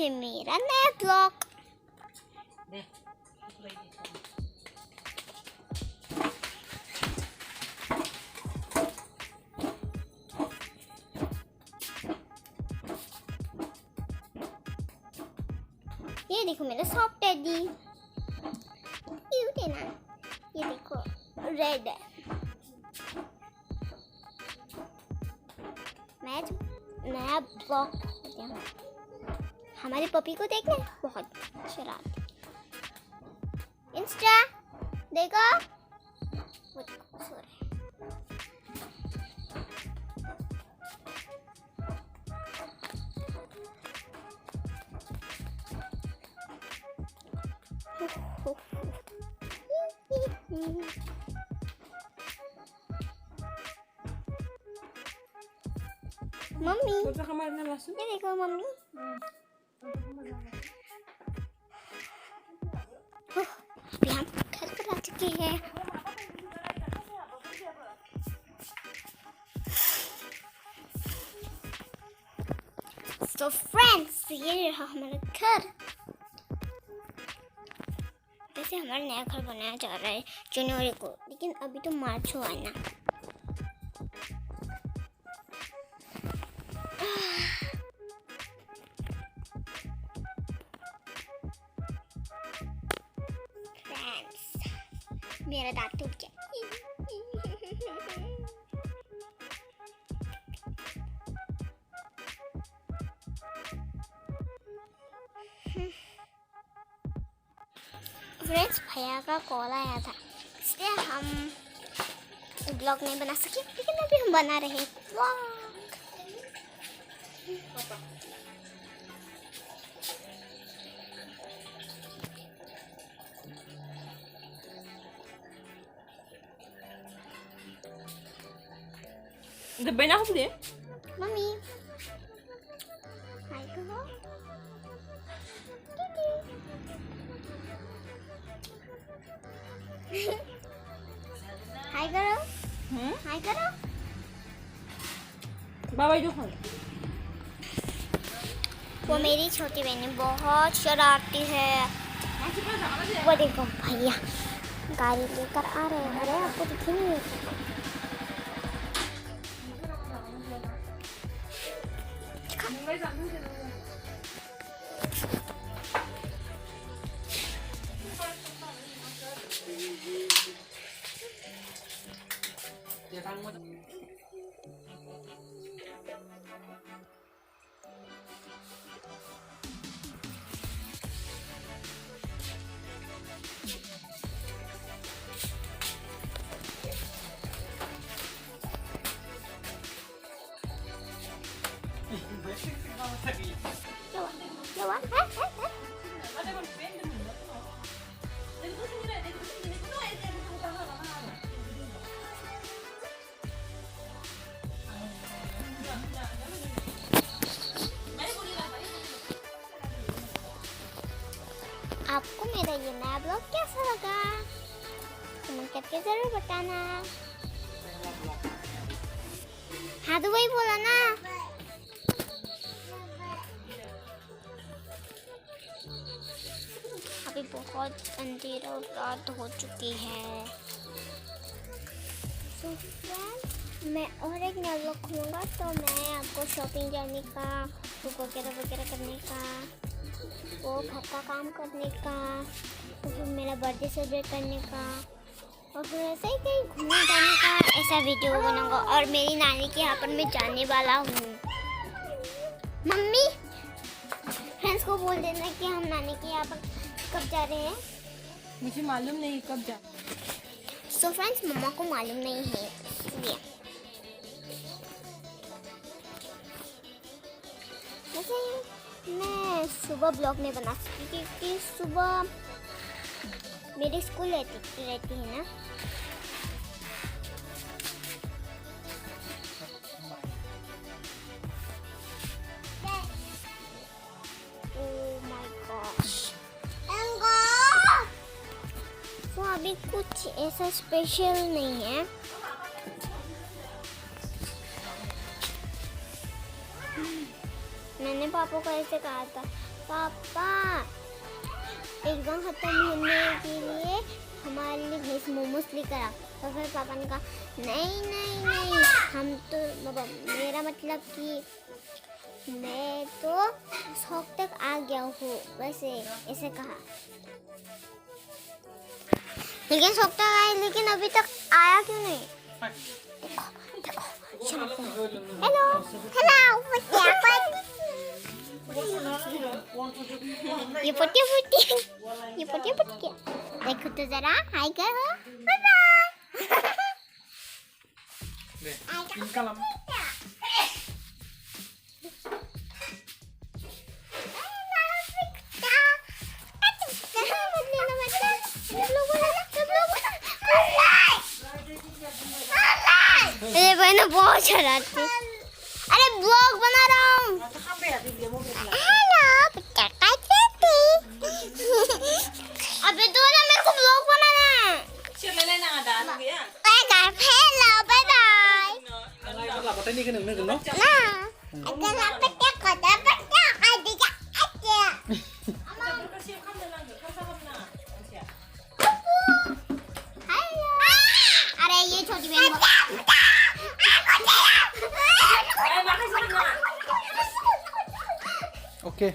है मेरा नया ब्लॉग। ये देखो मेरा सॉफ्ट टेडी, क्यूट है ना। ये देखो रेड है। मैं नया ब्लॉग हमारी पपी को देखना बहुत शरारती। इंस्टा देखो, वो देखो सो रहा मम्मी ये देखो मम्मी। अभी हम घर पर आ चुके हैं। तो फ्रेंड्स ये रहा हमारा घर। वैसे हमारा नया घर बनाया जा रहा है जनवरी को, लेकिन अभी तो मार्च हुआ है ना। मेरा दांत टूट गया। फ्रेंड्स भैया का कॉल आया था, इसलिए हम ब्लॉग नहीं बना सके, लेकिन अभी हम बना रहे हैं blog. Udah banyak apa deh? Mami. Hai kalo. Hai kalo. Hai kalo. बाबा जो खाओ। वो मेरी छोटी बहन बहुत शरारती है। वो देखो भैया गाड़ी लेकर आ रहे हैं। अरे आपको दिखी नहीं? आपको मेरा ये नया ब्लॉग कैसा लगा कमेंट करके जरूर बताना। हाँ तो वही बोला ना। अभी बहुत अंधेरा और रात हो चुकी है। तो फ्रेंड्स मैं और एक नया ब्लॉग खोलूँगा, तो मैं आपको शॉपिंग जाने का, बुक वगैरह वगैरह करने का, वो घर का काम करने का, तो फिर मेरा बर्थडे सेलिब्रेट करने का, और फिर ऐसे ही कहीं घूमने जाने का ऐसा वीडियो बनाऊंगा। और मेरी नानी के यहाँ पर मैं जाने वाला हूँ। मम्मी फ्रेंड्स को बोल देना कि हम नानी के यहाँ पर कब जा रहे हैं। मुझे मालूम नहीं कब जा। सो फ्रेंड्स मम्मा को मालूम नहीं है, इसलिए वैसे मैं सुबह ब्लॉग नहीं बना सकती क्योंकि सुबह मेरी स्कूल रहती है ना। Oh my gosh. तो अभी कुछ ऐसा स्पेशल नहीं है। मैंने पापा को ऐसे कहा था पापा एग्जाम खत्म होने के लिए हमारे लिए भेज मोमोज लेकर आ। तो फिर पापा ने कहा नहीं नहीं नहीं, हम तो मेरा मतलब कि मैं तो शौक तक आ गया हूँ, वैसे ऐसे कहा। लेकिन शौक तक आया, लेकिन अभी तक आया क्यों नहीं? देखो देखो, हेलो हेलो, ये पट्टी देखो तो जरा, हाय करो, बाय बाय। मेरे बहन बहुत शरारती। अरे ब्लॉग बना रहा हूँ। हेलो अबे तो ना, मेरे को ब्लॉग बनाना है। Hello bye bye. अरे ये छोटी बहन ओके